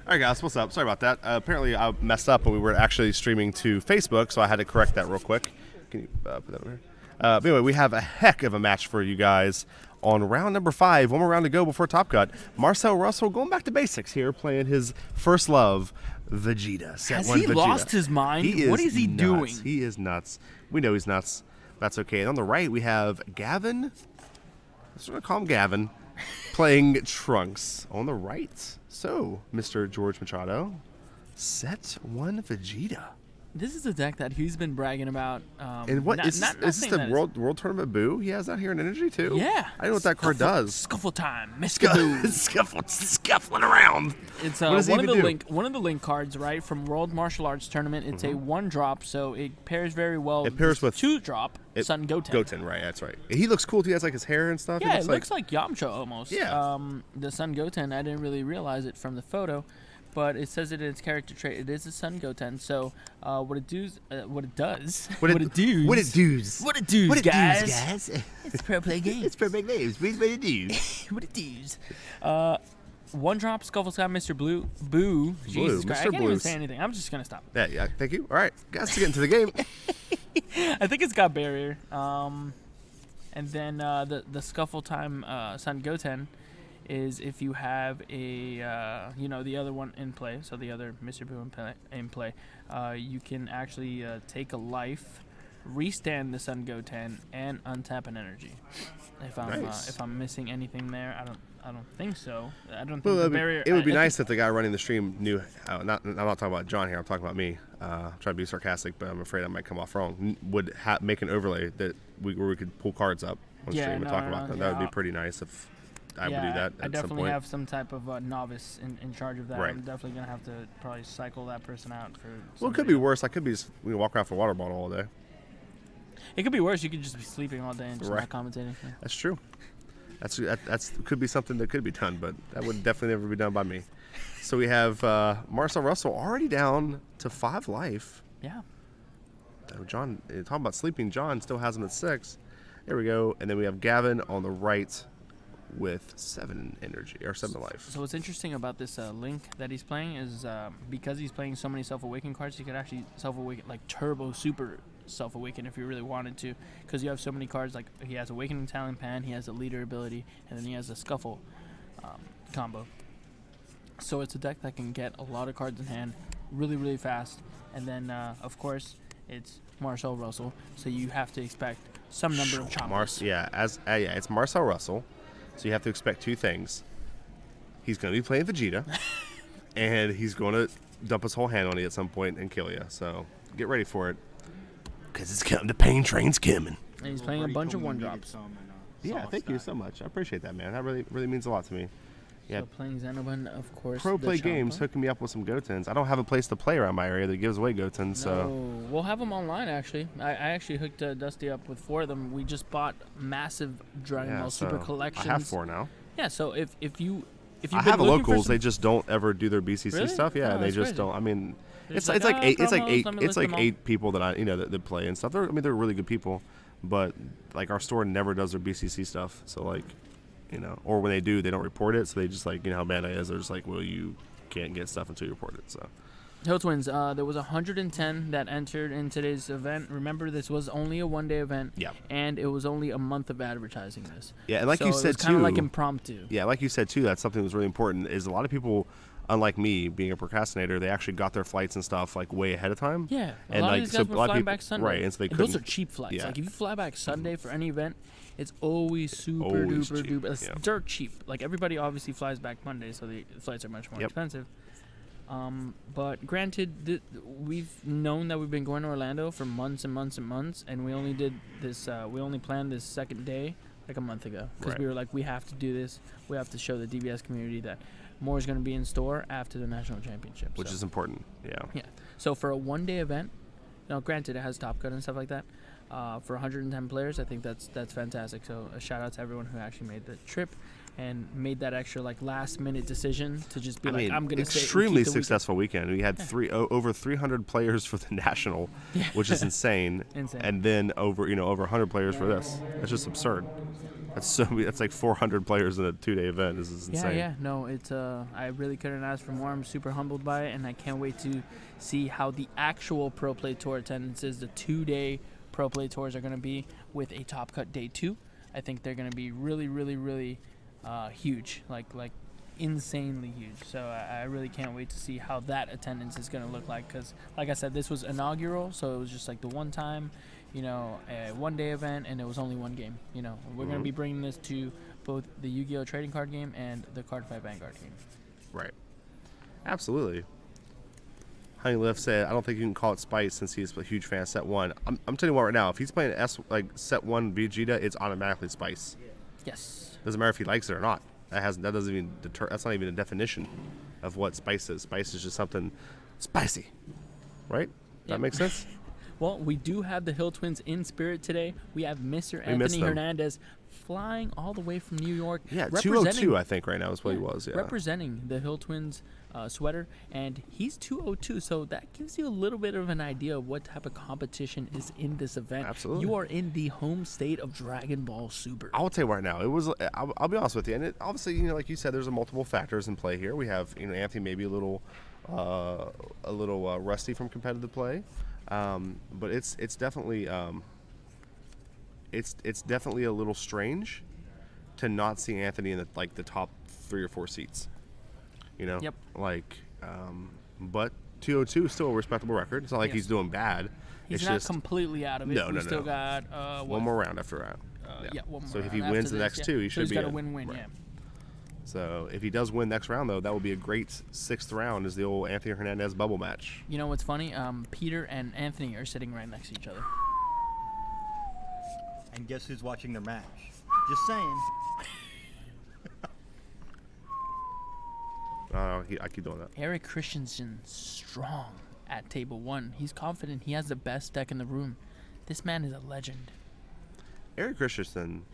All right, guys, what's up? Sorry about that. Apparently, I messed up when we were actually streaming to Facebook, so I had to correct that real quick. Can you put that over here? But anyway, we have a heck of a match for you guys on round number 5. One more round to go before Top Cut. Marcel Russell going back to basics here, playing his first love, Vegeta. Has he lost his mind? What is he doing? He is nuts. We know he's nuts. That's okay. And on the right, we have Gavin. Let's going to call him Gavin, playing Trunks on the right. So, Mr. George Machado, set 1 Vegeta. This is a deck that he's been bragging about. And what is this the world tournament Boo? He has that here in Energy too. Yeah, I don't know what that card does. Scuffle time, Mr. Boo. Scuffling around. It's one of the link cards, right, from World Martial Arts Tournament. It's a 1-drop, so it pairs very well. It pairs with 2-drop Sun Goten. Goten, right? That's right. He looks cool too. He has like his hair and stuff. Yeah, it looks like Yamcha almost. Yeah. The Sun Goten. I didn't really realize it from the photo. But it says it in its character trait. It is a Sun Goten. So what it does, guys. It's pro play games. It's pro play games. What it does. 1-drop Scuffle Sky, Mr. Boo. Jesus Christ, I can't even say anything. I'm just gonna stop. Yeah. Thank you. All right, guys, to get into the game. I think it's got barrier. And then the Scuffle Time Sun Goten is if you have a the other one in play, so the other Mr. Boo in play, you can actually take a life, restand the Sun Goten, and untap an energy. If I'm missing anything there, I don't think so. I don't think the barrier. It would be nice if the guy running the stream knew. I'm not talking about John here. I'm talking about me. I'm trying to be sarcastic, but I'm afraid I might come off wrong. Would make an overlay where we could pull cards up on stream and talk about them. That would be pretty nice if I would do that. I definitely have some type of novice in charge of that. Right. I'm definitely gonna have to probably cycle that person out for. Well, it could be worse. I could be we walk around with a water bottle all day. It could be worse. You could just be sleeping all day and just not commentating. Yeah. That's true. That's could be something that could be done, but that would definitely never be done by me. So we have Marcel Russell already down to 5 life. Yeah. John, talking about sleeping, John still has him at 6. There we go. And then we have Gavin on the right with 7 energy or 7 life. So what's interesting about this Link that he's playing is because he's playing so many Self-Awaken cards, he could actually Self-Awaken, like Turbo Super Self-Awaken if you really wanted to, because you have so many cards. Like he has Awakening Talent Pan, he has a Leader ability, and then he has a Scuffle combo. So it's a deck that can get a lot of cards in hand really, really fast. And then, of course, it's Marcel Russell, so you have to expect some number of choppers. It's Marcel Russell, so you have to expect 2 things. He's going to be playing Vegeta, and he's going to dump his whole hand on you at some point and kill you. So get ready for it, because it's coming. The pain train's coming. And he's playing a bunch of 1-drops. Yeah, thank you so much. I appreciate that, man. That really means a lot to me. Yeah. So playing Xenoban, of course. Pro Play Games hooking me up with some Gotens. I don't have a place to play around my area that gives away Gotens, so. No, we'll have them online, actually. I actually hooked Dusty up with 4 of them. We just bought massive Dragon Ball Super collections. I have 4 now. Yeah, so if you I have locals, they just don't ever do their BCC really? stuff. Yeah, and they just crazy. don't. I mean, It's like like 8 promos, it's like 8 people that that play and stuff. They're really good people, but like our store never does their BCC stuff. So like, or when they do, they don't report it. So they just like, how bad it is. They're just like, well, you can't get stuff until you report it. So. Hill Twins, there was 110 that entered in today's event. Remember, this was only a 1-day event. Yeah. And it was only a month of advertising this. Yeah, and like you said, it was kind of like impromptu. Yeah, like you said, too, that's something that was really important, is a lot of people, unlike me, being a procrastinator, they actually got their flights and stuff, like, way ahead of time. Yeah, and a lot of these guys were flying back Sunday. Right, and so they couldn't. Those are cheap flights. Yeah. Like, if you fly back Sunday for any event, it's always super duper. It's dirt cheap. Like, everybody obviously flies back Monday, so the flights are much more expensive. But granted, we've known that we've been going to Orlando for months and months and months, and we only did this. We only planned this second day like a month ago, because we were like, we have to do this. We have to show the DBS community that more is going to be in store after the national championship, which is important. Yeah. So for a 1-day event, granted it has Top Gun and stuff like that. For 110 players, I think that's fantastic. So a shout out to everyone who actually made the trip and made that extra last minute decision to just be I'm going to stay. Extremely successful weekend. We had over 300 players for the national, which is insane. Insane. And then over 100 players for this. That's just absurd. That's like 400 players in a 2-day event. This is insane. Yeah. No, it's I really couldn't ask for more. I'm super humbled by it, and I can't wait to see how the actual Pro Play Tour attendances, the 2-day Pro Play Tours, are going to be with a Top Cut Day 2. I think they're going to be really, really, really huge, like insanely huge. So I really can't wait to see how that attendance is going to look like. Because, like I said, this was inaugural, so it was just like the one time, a 1-day event, and it was only one game. We're going to be bringing this to both the Yu-Gi-Oh! Trading card game and the Card Fight Vanguard game. Right. Absolutely. Honey Lift said, I don't think you can call it Spice since he's a huge fan of Set 1. I'm telling you what right now, if he's playing Set 1 Vegeta, it's automatically Spice. Yes. Doesn't matter if he likes it or not. That's not even a definition of what Spice is. Spice is just something spicy. Right? That makes sense? Well, we do have the Hill Twins in spirit today. We have Mr. We missed Anthony them. Hernandez flying all the way from New York. Yeah, 202 I think right now is what he was. Yeah. Representing the Hill Twins sweater, and he's 202, so that gives you a little bit of an idea of what type of competition is in this event. Absolutely. You are in the home state of Dragon Ball Super. I'll tell you right now, it was. I'll be honest with you, and obviously, like you said, there's multiple factors in play here. We have, Anthony maybe a little rusty from competitive play, but it's definitely it's definitely a little strange to not see Anthony in the top 3 or 4 seats. Yep. But 202 is still a respectable record. It's not like he's doing bad. He's it's not just completely out of it. No. We still got one more round after round. one more So if round he after wins the this, next 2, he so should he's be got a in. win-win. Right. Yeah. So if he does win next round, though, that will be a great 6th round. Is the old Anthony Hernandez bubble match. You know what's funny? Peter and Anthony are sitting right next to each other. And guess who's watching their match? Just saying. I keep doing that. Eric Christensen strong at table 1. He's confident he has the best deck in the room. This man is a legend. Eric Christensen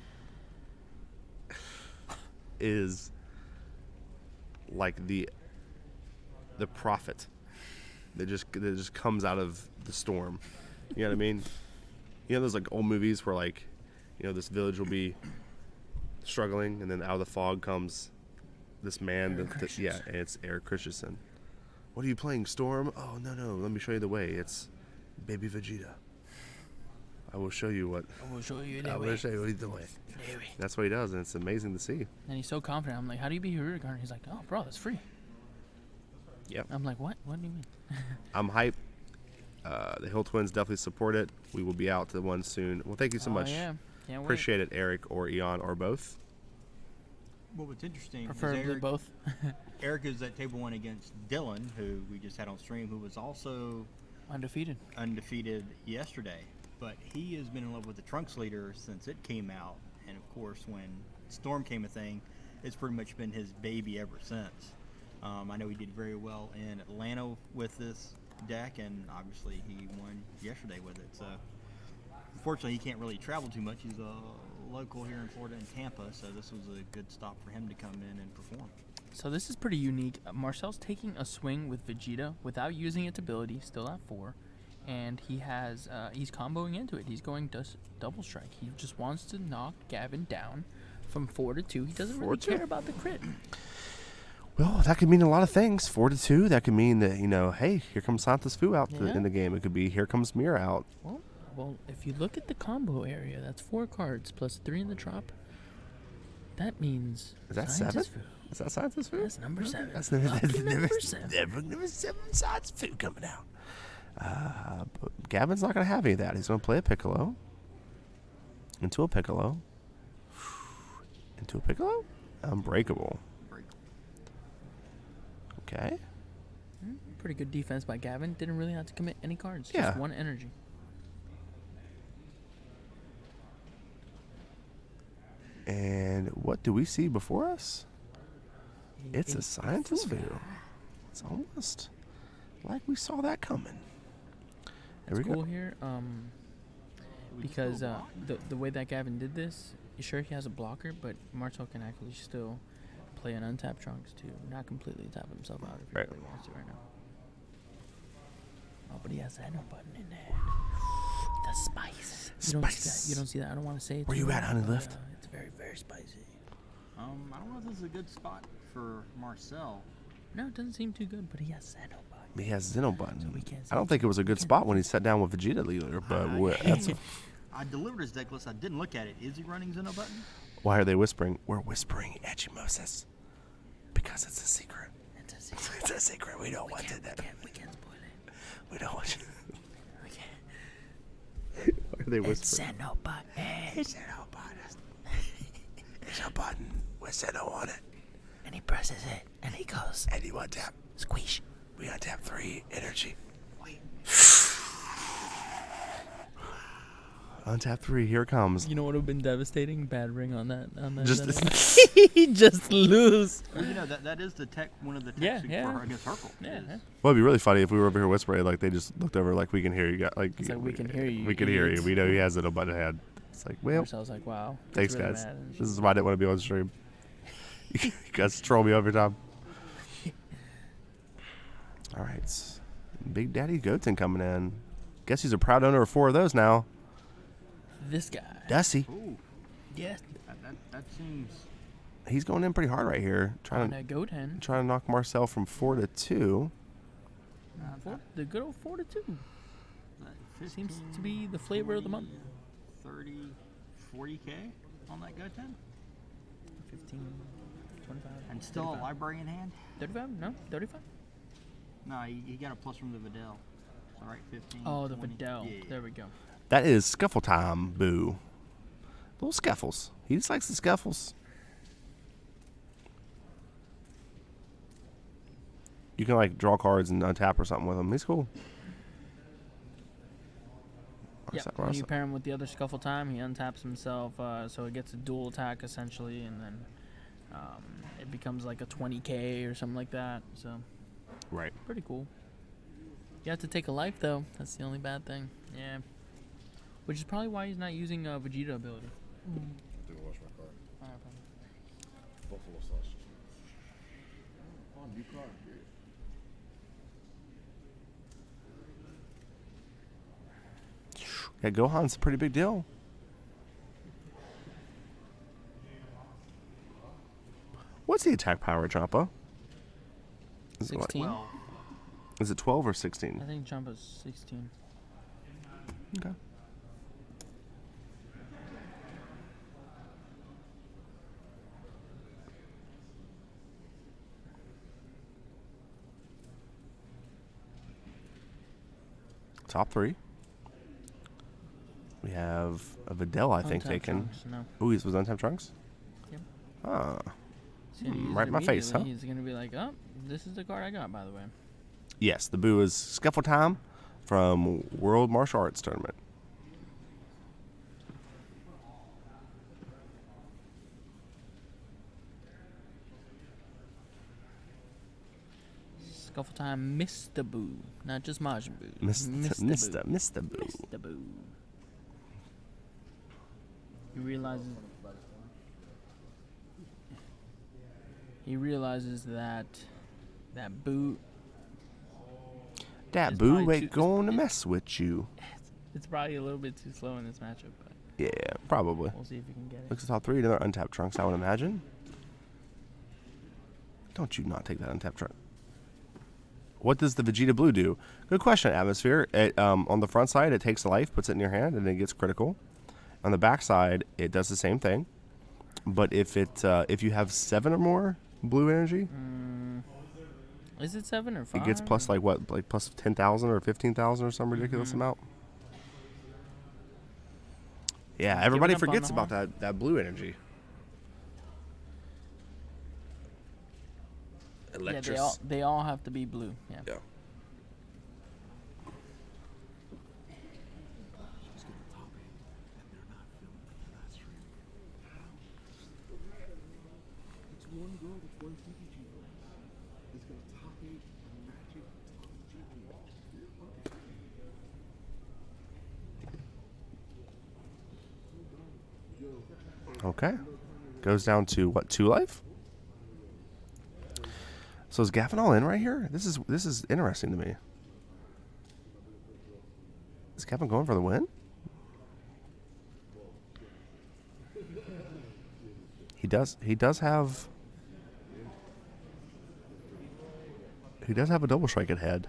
is like the prophet that just comes out of the storm. You know what I mean? Those old movies where this village will be struggling, and then out of the fog comes this man. And it's Eric Christensen. What are you playing, Storm? Oh, no. Let me show you the way. It's Baby Vegeta. I will show you what. I will show you the way. That's what he does, and it's amazing to see. And he's so confident. I'm like, how do you be Hero Guard? He's like, oh, bro, that's free. Yep. I'm like, what? What do you mean? I'm hyped. The Hill Twins definitely support it. We will be out to one soon. Well, thank you so much. Yeah. Can't wait. Appreciate it, Eric or Eon or both. Well, what's interesting Preferably is both. Eric is at table 1 against Dylan, who we just had on stream, who was also Undefeated yesterday. But he has been in love with the Trunks leader since it came out. And, of course, when Storm came a thing, it's pretty much been his baby ever since. I know he did very well in Atlanta with this deck, and obviously he won yesterday with it. So, unfortunately, he can't really travel too much. He's a local here in Florida in Tampa, so this was a good stop for him to come in and perform. So this is pretty unique. Marcel's taking a swing with Vegeta without using its ability, still at 4, and he's comboing into it. He's going double strike. He just wants to knock Gavin down from 4 to 2. He doesn't really care about the crit. Well, that could mean a lot of things. 4 to 2. That could mean that hey, here comes Santos Fu out in the game. It could be here comes Mira out. Well, if you look at the combo area, that's 4 cards plus 3 in the drop. That means is that Scientist 7? Fu. Is that Santos Fu? That's number 7. That's number 7. Number 7 Santos Fu coming out. But Gavin's not going to have any of that. He's going to play a Piccolo. Into a Piccolo. Into a Piccolo? Unbreakable. Okay. Pretty good defense by Gavin. Didn't really have to commit any cards. Yeah. Just 1 energy. And what do we see before us? It's a Scientist Fu. It's almost like we saw that coming. It's cool here, because the way that Gavin did this, sure he has a blocker, but Martel can actually still play an untapped Trunks to not completely tap himself out if he really wants to right now. Oh, but he has that no button in there. The spice. You don't see that. I don't want to say it. Where you at, Honey Lift? It's Very, very spicy. I don't know if this is a good spot for Marcel. No, it doesn't seem too good, but he has Xenobot. He has Xenobot. we can't I don't think it was a good spot when he sat down with Vegeta earlier, but that's I delivered his deck list. I didn't look at it. Is he running Xeno button? why are they whispering? We're whispering Edgymoses because it's a secret. It's a secret. It's a secret. We don't want to. We can't spoil it. We don't want to. We can't. Why are they whispering? Xenobot. It's a button with Xeno on it. And he presses it, and he goes, And you untap. squish. We untap 3 energy. Wait. Untap 3. Here it comes. You know what would have been devastating? Bad ring on that. Just he just lose. Well, you know that is the tech. One of the Yeah, techs yeah. for against Hercule. Yeah. is- Well, it'd be really funny if we were over here whispering, like they just looked over, like we can hear you. Like, It's like, we can hear you, We can hear you. idiots. We know he has it on button head. It's like, well, So I was like, wow. that's thanks, really guys. mad. This is why I didn't want to be on stream. You guys troll me every time. All right. Big Daddy Goten coming in. Guess he's a proud owner of 4 of those now. This guy. Dusty. Ooh, Yes. that seems. He's going in pretty hard right here. On Trying that Goten. to knock Marcel from 4 to 2. The good old 4 to 2. 15, Seems to be the flavor of the month. 30, 40K on that Goten, 15, 25. and still 35. a library in hand. 35? No, 35? No, he got a plus from the Videl. All right, 15. Oh, the 20. Videl. Yeah. There we go. That is Scuffle Time, Boo. Little Scuffles. He just likes the Scuffles. You can like draw cards and untap or something with him. He's cool. Yeah, Marcel- when you pair him with the other Scuffle Time, he untaps himself, so it gets a dual attack essentially, and then it becomes like a 20k or something like that. So Right. pretty cool. You have to take a life though. That's the only bad thing. Yeah. Which is probably why he's not using Vegeta ability. Didn't wash my car. Alright, Buffalo sauce. Oh, new car. Yeah, Gohan's a pretty big deal. What's the attack power, Champa? Is it, 16? Well, is it 12 or I 16? think Champa's 16. Okay. Top 3. We have a Videl, I think, Untapped taken. Trunks, No. Ooh, he was untapped Trunks? Yep. Ah. He's gonna use right it in my face, huh? immediately. He's gonna be like, oh, this is the card I got, by the way. Yes, the Boo is Scuffle Time from World Martial Arts Tournament. Scuffle Time, Mr. Boo, not just Majin Boo. Mr. Boo. Mr. Boo. He realizes that Boo. That It's Boo probably ain't too- going to mess with you. It's probably a little bit too slow in this matchup, but Yeah, probably. we'll see if we can get it. Looks at top 3, another untapped Trunks, I would imagine. Don't you not take that untapped Trunk. What does the Vegeta Blue do? Good question, Atmosphere. It, on the front side, it takes a life, puts it in your hand, and it gets critical. On the back side, it does the same thing. But if you have 7 or more blue energy, Is it 7 or 5? it gets plus like what, like plus 10,000 or 15,000 or some ridiculous amount. Yeah, everybody up on forgets the about that blue energy. Yeah, they all have to be blue. Yeah. Yeah. It's one girl with one PPG girl. It's got a top 8 magic top G. Okay. Goes down to what, 2 life? So is Gavin all in right here? This is interesting to me. Is Gavin going for the win? He does have a double strike at head.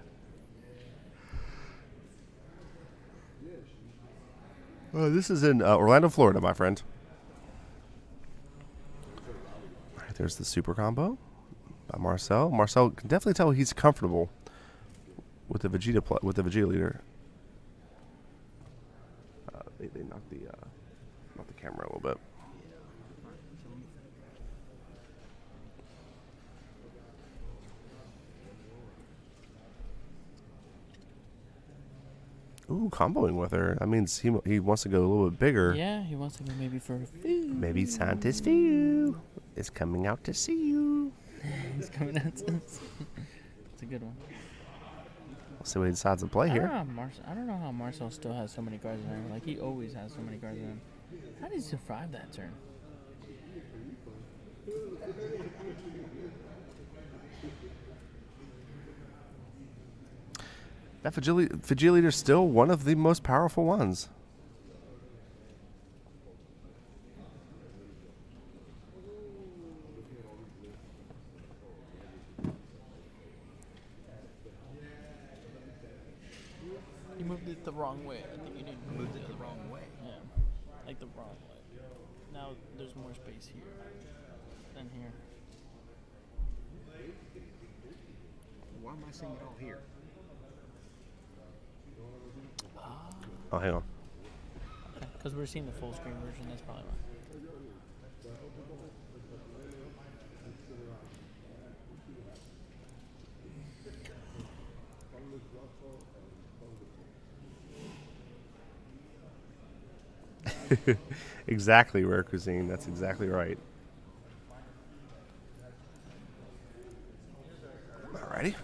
This is in Orlando, Florida, my friend. All right, there's the super combo by Marcel. Marcel can definitely tell he's comfortable with the Vegeta leader. They knocked the camera a little bit. Ooh, comboing with her. That means he wants to go a little bit bigger. Yeah, he wants to go maybe for a few. Maybe Santa's Few is coming out to see you. He's coming out to It's a good one. We'll see what he decides to play here. I don't know how Marcel still has so many cards in him. Like, he always has so many cards in him. How did he survive that turn? That Vegeta leader is still one of the most powerful ones. You moved it the wrong way. I think you need to move it the wrong way. Yeah, like the wrong way. Now there's more space here than here. Why am I seeing it all here? Oh, hang on. Because we're seeing the full screen version. That's probably why. Exactly, Rare Cuisine. That's exactly right. Alrighty.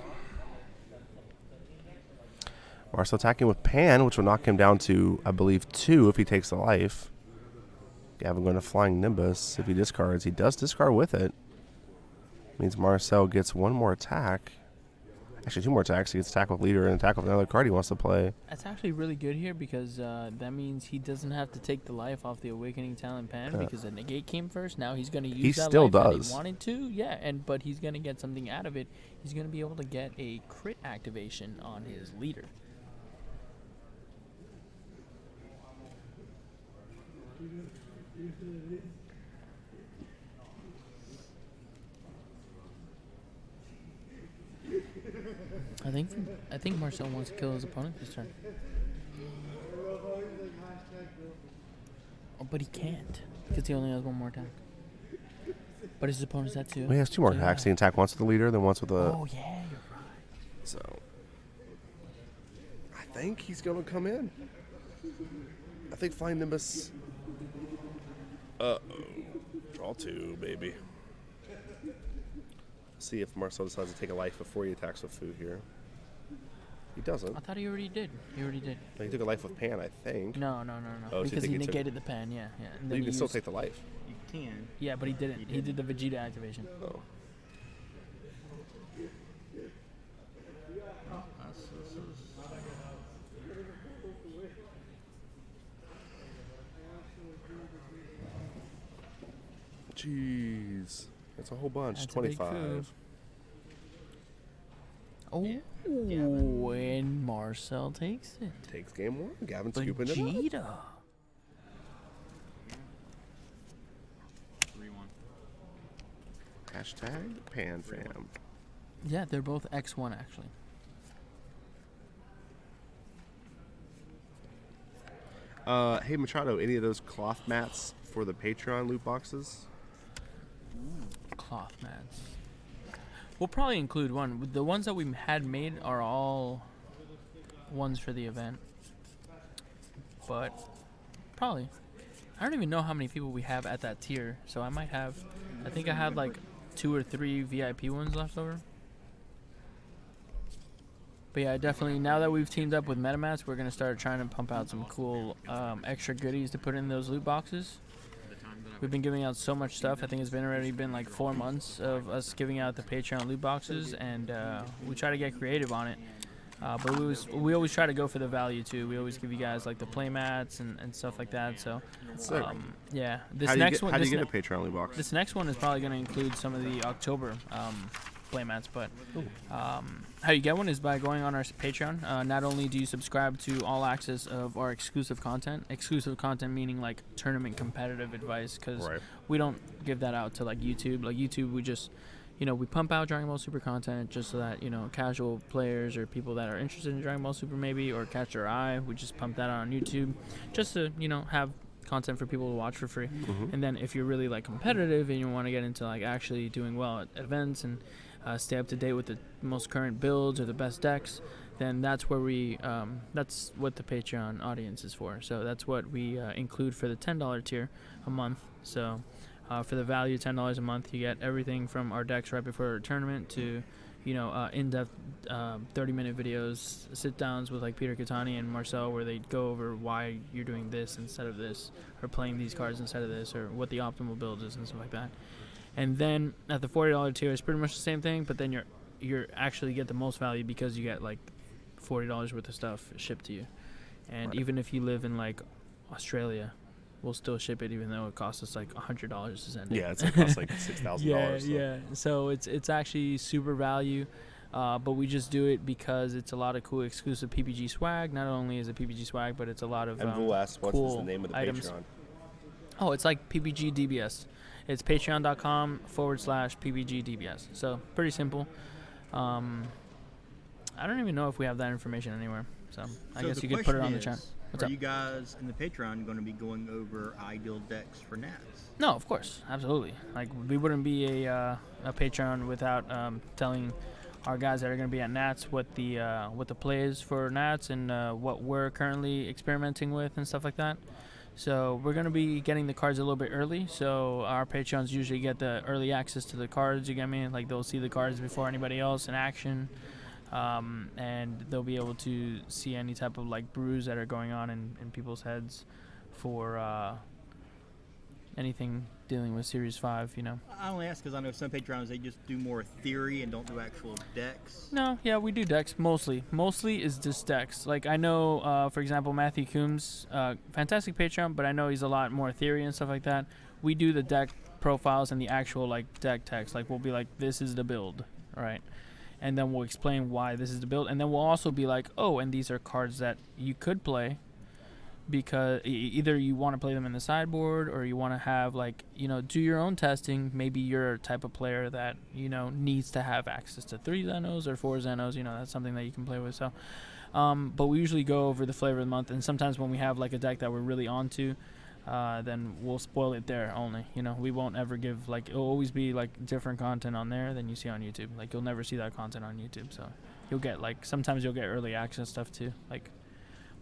Marcel attacking with Pan, which will knock him down to, I believe, 2 if he takes the life. Gavin going to Flying Nimbus. If he discards, he does discard with it. Means Marcel gets 1 more attack. Actually, 2 more attacks. He gets attack with leader and attack with another card he wants to play. That's actually really good here because that means he doesn't have to take the life off the Awakening Talent Pan because the negate came first. Now he's going to use that still life that does. he wanted to. Yeah, but he's going to get something out of it. He's going to be able to get a crit activation on his leader. I think Marcel wants to kill his opponent this turn. Oh, but he can't because he only has 1 more attack. But his opponent's at 2. Well, he has 2 more so attacks. Yeah. He can attack once with the leader, then once with the... Oh, yeah, you're right. So, I think he's going to come in. I think Flying Nimbus... Draw 2, baby. See if Marcel decides to take a life before he attacks with food here. He doesn't. I thought he already did. He took a life with Pan, I think. No. Oh, so because he you took- negated the pan, yeah. And But then you he can still used- take the life. You can. Yeah, but he didn't. He did the Vegeta activation. Oh. Jeez. That's a whole bunch. That's a big 25. coup. Oh, and Marcel takes it. Takes game 1. Gavin scooping it up. Vegeta. 3-1. Hashtag PanFam. Yeah, they're both X1 actually. Hey Machado, any of those cloth mats for the Patreon loot boxes? Cloth mats. We'll probably include one. The ones that we had made are all ones for the event. But probably. I don't even know how many people we have at that tier. So I might have, I think I had like 2 or 3 VIP ones left over. But yeah, definitely, now that we've teamed up with MetaMats, we're going to start trying to pump out some cool extra goodies to put in those loot boxes. We've been giving out so much stuff. I think it's already been like 4 months of us giving out the Patreon loot boxes, and we try to get creative on it. But we always try to go for the value too. We always give you guys like the play mats and stuff like that. So Sick. yeah, this How do you next get, one. how do This you ne- get a Patreon only box? This next one is probably going to include some of the October playmats, but how you get one is by going on our Patreon. Not only do you subscribe to all access of our exclusive content meaning like tournament competitive advice, because Right. we don't give that out to like YouTube. Like YouTube, we just, we pump out Dragon Ball Super content just so that, casual players or people that are interested in Dragon Ball Super maybe, or catch their eye, we just pump that out on YouTube just to, have content for people to watch for free. And then if you're really like competitive and you want to get into like actually doing well at events and stay up to date with the most current builds or the best decks, then that's where that's what the Patreon audience is for. So that's what we include for the $10 tier a month. So for the value $10 a month, you get everything from our decks right before our tournament to in-depth 30-minute videos, sit-downs with like Peter Catani and Marcel, where they go over why you're doing this instead of this, or playing these cards instead of this, or what the optimal build is and stuff like that. And then at the $40 tier, it's pretty much the same thing, but then you're actually get the most value because you get like $40 worth of stuff shipped to you. And Right. even if you live in like Australia, we'll still ship it, even though it costs us like $100 to send it. Yeah, it costs like $6,000. Yeah, so. yeah. So it's actually super value, but we just do it because it's a lot of cool exclusive PPG swag. Not only is it PPG swag, but it's a lot of And Vu asked, what's cool the name of the items. Patreon? Oh, it's like PPG DBS. It's patreon.com/PPG DBS. So pretty simple. I don't even know if we have that information anywhere. So I guess the you could put it question on the is, channel. What's Are up? you guys in the Patreon going to be going over ideal decks for Nats? No, of course, absolutely. Like we wouldn't be a Patreon without telling our guys that are going to be at Nats what the play is for Nats and what we're currently experimenting with and stuff like that. So we're going to be getting the cards a little bit early. So our Patreons usually get the early access to the cards. You get me? Like they'll see the cards before anybody else in action. And they'll be able to see any type of like brews that are going on in people's heads for anything dealing with Series 5, I only ask because I know some Patreons, they just do more theory and don't do actual decks. No, yeah, we do decks mostly. Mostly is just decks. Like I know, for example, Matthew Coombs, fantastic Patreon, but I know he's a lot more theory and stuff like that. We do the deck profiles and the actual like deck text. Like we'll be like, this is the build, right? And then we'll explain why this is the build, and then we'll also be like, oh, and these are cards that you could play because either you want to play them in the sideboard or you want to have like, do your own testing. Maybe you're a type of player that, needs to have access to 3 Xenos or 4 Xenos, that's something that you can play with. So, but we usually go over the flavor of the month, and sometimes when we have like a deck that we're really onto, then we'll spoil it there only. We won't ever give like, it'll always be like different content on there than you see on YouTube. Like you'll never see that content on YouTube. So you'll get like, sometimes you'll get early access stuff too. Like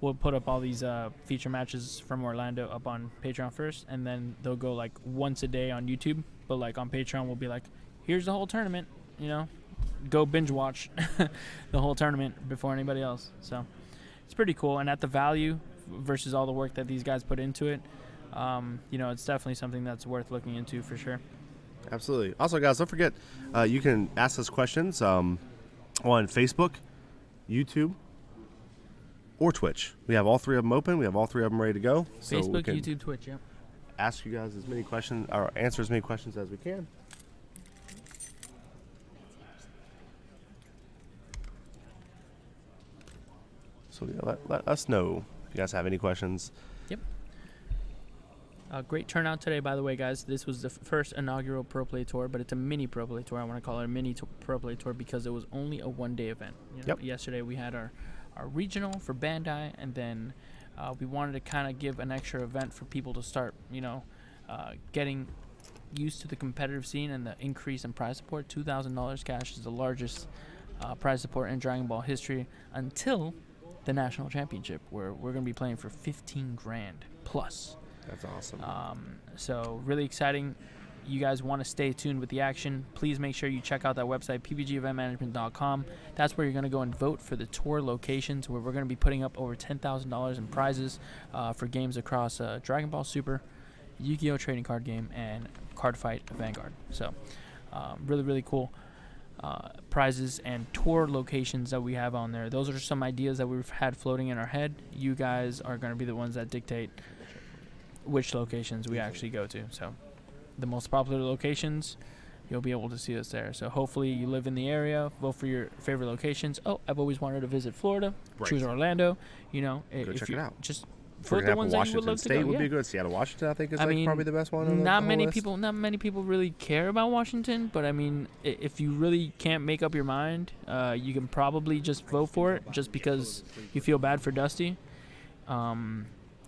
we'll put up all these feature matches from Orlando up on Patreon first, and then they'll go like once a day on YouTube. But like on Patreon, we'll be like, here's the whole tournament, go binge watch the whole tournament before anybody else. So it's pretty cool. And at the value versus all the work that these guys put into it, it's definitely something that's worth looking into for sure. Absolutely. Also, guys, don't forget, you can ask us questions on Facebook, YouTube, or Twitch. We have all 3 of them open. We have all 3 of them ready to go. So we Facebook, can YouTube, Twitch, yeah. ask you guys as many questions, or answer as many questions as we can. So yeah, let us know if you guys have any questions. Yep. Great turnout today, by the way, guys. This was the first inaugural Pro Play Tour, but it's a mini Pro Play Tour. I want to call it a mini Pro Play Tour because it was only a one-day event. Yep. Yesterday we had our regional for Bandai, and then we wanted to kind of give an extra event for people to start, getting used to the competitive scene and the increase in prize support. $2,000 cash is the largest prize support in Dragon Ball history until the national championship, where we're going to be playing for 15 grand plus. That's awesome. So really exciting. You guys want to stay tuned with the action, please make sure you check out that website, ppgeventmanagement.com. That's where you're going to go and vote for the tour locations, where we're going to be putting up over $10,000 in prizes for games across Dragon Ball Super, Yu-Gi-Oh! Trading Card Game, and Card Fight Vanguard. So really, really cool. prizes and tour locations that we have on there. Those are some ideas that we've had floating in our head. You guys are going to be the ones that dictate which locations we actually go to. So the most popular locations, you'll be able to see us there. So hopefully you live in the area, vote for your favorite locations. Oh, I've always wanted to visit Florida. Right. Choose Orlando. You know, Go if check you it out. just For vote the example, ones that you Washington would love State to go. would Yeah. be good. Seattle, Washington, I think is I like mean, probably the best one. On Not the many whole list. people. Not many people really care about Washington, but I mean, if you really can't make up your mind, you can probably just vote for it, just because you feel bad for Dusty.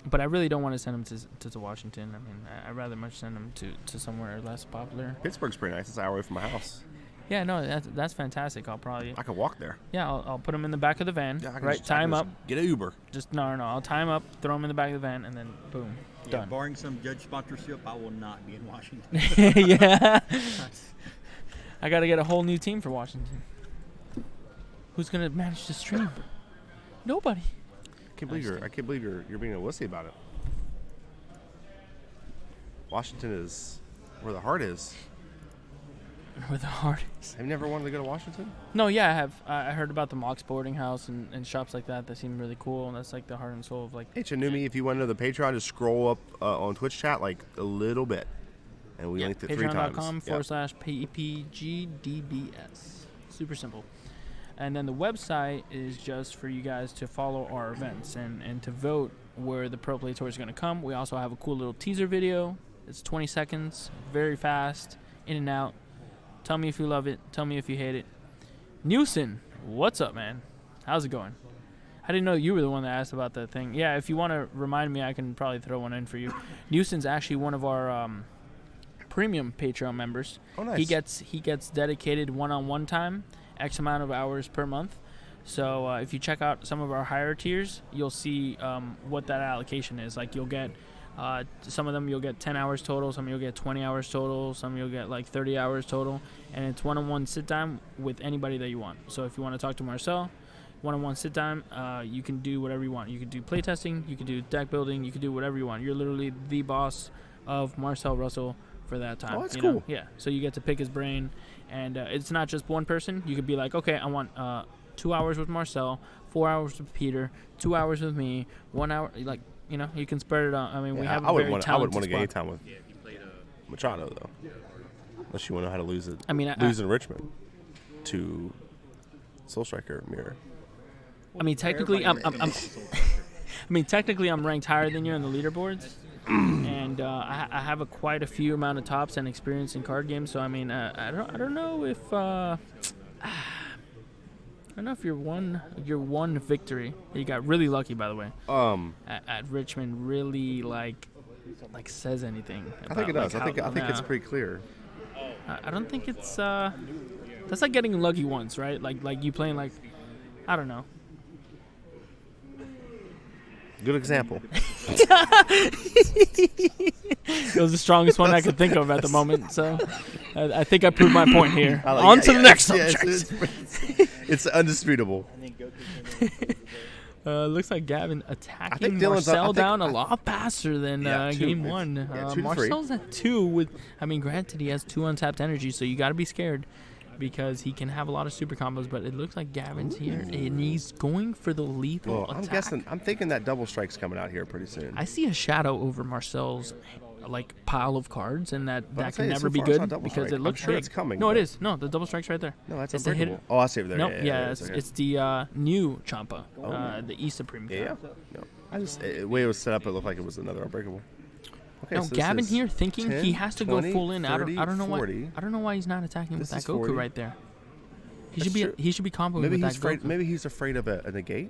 But I really don't want to send him to Washington. I mean, I'd rather much send him to somewhere less popular. Pittsburgh's pretty nice. It's an hour away from my house. Yeah, no, that's fantastic. I'll probably I could walk there. I'll put him in the back of the van. Yeah, I can Right, just, tie him up. Get an Uber. Just no. I'll tie him up, throw him in the back of the van, and then boom, Yeah, done. barring some judge sponsorship, I will not be in Washington. Yeah. I got to get a whole new team for Washington. Who's gonna manage the stream? Nobody. I can't believe you're being a wussy about it. Washington is where the heart is. Where the heart is. Have you never wanted to go to Washington? No, yeah, I have. I heard about the Mox Boarding House and shops like that. That seem really cool, and that's like the heart and soul of like. Hey, Chanumi, if you want to know the Patreon, just scroll up on Twitch chat like a little bit, and we linked it 3 times. Patreon.com/PEPGDBS. Super simple. And then the website is just for you guys to follow our events and to vote where the Pro Play Tour is going to come. We also have a cool little teaser video. It's 20 seconds, very fast, in and out. Tell me if you love it. Tell me if you hate it. Newson, what's up, man? How's it going? I didn't know you were the one that asked about that thing. Yeah, if you want to remind me, I can probably throw one in for you. Newson's actually one of our premium Patreon members. Oh, nice. He gets dedicated one-on-one time, X amount of hours per month. So if you check out some of our higher tiers, you'll see what that allocation is. Like you'll get some of them you'll get 10 hours total, some you'll get 20 hours total, some you'll get like 30 hours total, and it's one-on-one sit time with anybody that you want. So if you want to talk to Marcel, one-on-one sit time, you can do whatever you want. You can do playtesting, you can do deck building, you can do whatever you want. You're literally the boss of Marcel Russell for that time. Oh, that's you cool. know? Yeah, so you get to pick his brain, and it's not just one person. You could be like, okay, I want 2 hours with Marcel, 4 hours with Peter, 2 hours with me, 1 hour, like, you know, you can spread it out. I mean, we have a very talented I would want to get any squad. time with Machado, though. Unless you want to know how to lose it. I mean, lose in Richmond to Soul Striker Mirror. I mean, technically, I'm ranked higher than you on the leaderboards, and I have quite a few amount of tops and experience in card games. So I mean, I don't know if I don't know if your one victory. You got really lucky, by the way. At Richmond, really like says anything. I think it does. Like, I think it's pretty clear. I don't think it's that's like getting lucky once, right? Like you playing like, I don't know. Good example. It was the strongest one I could think of at the moment, so I think I proved my point here. On to the next subject. It's undisputable. Looks like Gavin I attacking think Dylan's Marcel down a lot faster than Yeah, game 2 one. to 3. Marcel's at 2 with, I mean, granted he has 2 untapped energy, so you got to be scared because he can have a lot of super combos. But it looks like Gavin's here, and he's going for the lethal Well, attack. I'm thinking that double strike's coming out here pretty soon. I see a shadow over Marcel's like pile of cards, and that But I'm can saying never so be far it's good not double because strike. it looks I'm sure big. it's coming, No, it but- is. No, the double strike's right there. No, that's it's the hit. unbreakable. Oh, I see it there. Nope, yeah, it's, okay. it's the new Champa, the E Supreme. Yeah. card. No, the way it was set up, it looked like it was another unbreakable. Okay, No, so this Gavin is here thinking 10, he has to 20, go full in. 30, I don't know 40. why. I don't know why he's not attacking with This that is Goku 40. right there. He That's should be. true. He should be comboing Maybe with he's that afraid. Goku. Maybe he's afraid of a negate.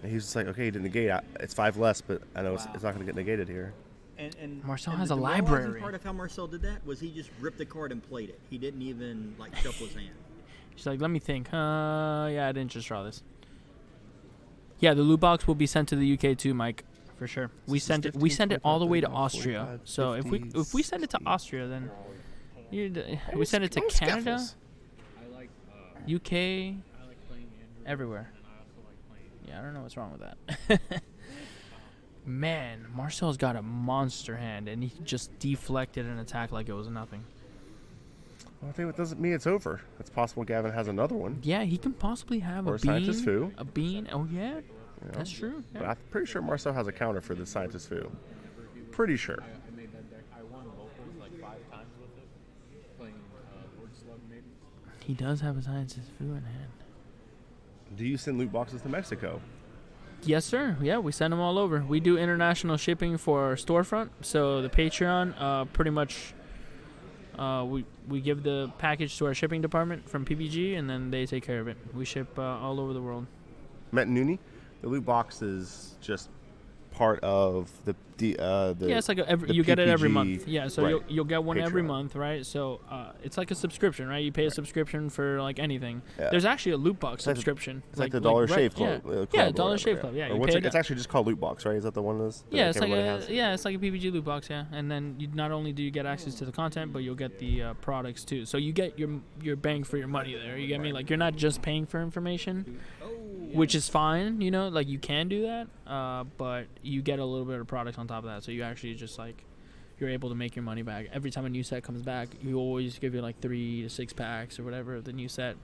And he's just like, okay, he did negate. It's 5 less, but I know it's not going to get negated here. And Marcel and has the a demoralizing library. Part of how Marcel did that was he just ripped the card and played it. He didn't even like shuffle his hand. She's like, let me think. Yeah, I didn't just draw this. Yeah, the loot box will be sent to the UK too, Mike, for sure. We This is sent it. 15, We send it all the way to 25, Austria. 45, So if we 50, send it to 60. Austria, then we send it to Almost Canada, scuffles. UK, everywhere. Yeah, I don't know what's wrong with that. Man, Marcel's got a monster hand, and he just deflected an attack like it was nothing. Well, I think it doesn't mean it's over. It's possible Gavin has another one. Yeah, he can possibly have Or a a Scientist Fu. bean. A bean. Oh yeah, You know? that's true. But Yeah. I'm pretty sure Marcel has a counter for the Scientist Fu. Pretty sure. I made that deck. I won locals like 5 times with it, playing Lord Slug maybe. He does have a Scientist Fu in hand. Do you send loot boxes to Mexico? Yes, sir. Yeah, we send them all over. We do international shipping for our storefront. So the Patreon, pretty much, we give the package to our shipping department from PPG, and then they take care of it. We ship all over the world. Met Nooney, the loot box is just part of the Yeah, it's like the you get it every PPG, month. Yeah, so right, you'll get one every Patreon. month, right? So it's like a subscription, right? You pay a subscription for like anything. Yeah. There's actually a loot box It's like the- subscription. It's like the Dollar Shave Club. Yeah, Dollar Shave Club. Yeah, Or you what's pay it? It's actually just called loot box, right? Is that the one that's Yeah, it's like everybody has? it's like a PPG loot box, yeah. And then you not only do you get access to the content, but you'll get the products too. So you get your bang for your money there. You get me? Like you're not just paying for information, which is fine. You know, like you can do that, but you get a little bit of products on top of that. So you actually just like you're able to make your money back every time a new set comes back. You always give you like 3 to 6 packs or whatever of the new set,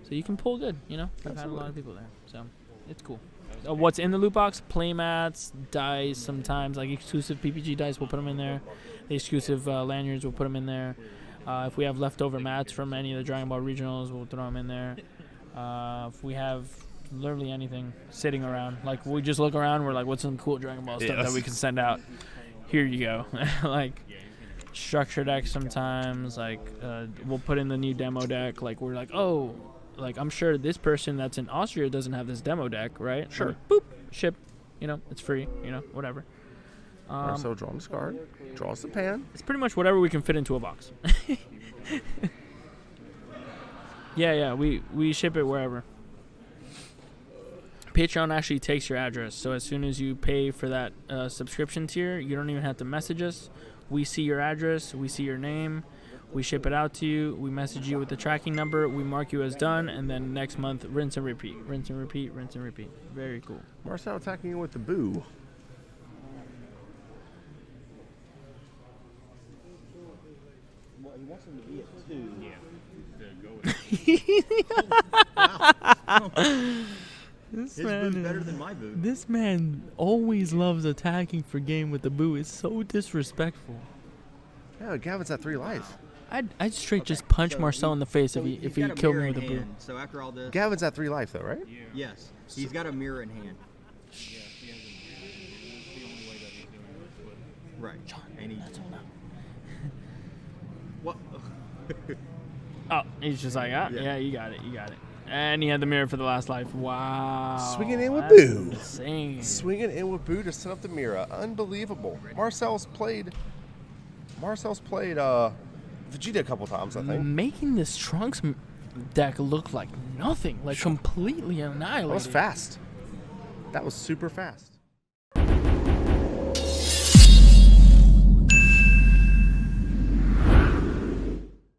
so you can pull good. You know, I've had a lot of people there, so it's cool. What's in the loot box? Playmats, dice, sometimes like exclusive PPG dice, we'll put them in there. The exclusive lanyards, we'll put them in there. If we have leftover mats from any of the Dragon Ball regionals, we'll throw them in there. If we have literally anything sitting around, like we just look around, we're like, what's some cool Dragon Ball stuff that we can send out? Here you go. Like structure decks sometimes, like we'll put in the new demo deck. Like we're like, oh, like I'm sure this person that's in Austria doesn't have this demo deck, right? Sure. Like, boop, ship. You know, it's free. You know, whatever. So draw this card, draws the pan. It's pretty much whatever we can fit into a box. Yeah, we ship it wherever. Patreon actually takes your address, so as soon as you pay for that subscription tier, you don't even have to message us. We see your address, we see your name, we ship it out to you, we message you with the tracking number, we mark you as done, and then next month, rinse and repeat, rinse and repeat, rinse and repeat. Very cool. Marcel attacking you with the boo. Well, he wants him to be at 2. Yeah. To go with This His boo's better than my boo. This man always loves attacking for game with the boo. It's so disrespectful. Yeah, Gavin's at 3 life. I'd straight just punch so Marcel he- in the face so if he's he got a killed mirror me with in a boo. hand. So after all this, Gavin's at 3 life though, right? yes, he's got a mirror in hand. Yeah, he has a It's the only way that he's doing this with. Right. And he, That's all now. what? Oh, he's just like, yeah, you got it. And he had the mirror for the last life. Wow. Swinging in with that's boo. Insane. Swinging in with boo to set up the mirror. Unbelievable. Marcel's played Vegeta a couple times, I think. Making this Trunks deck look like nothing, like completely annihilated. That was fast. That was super fast.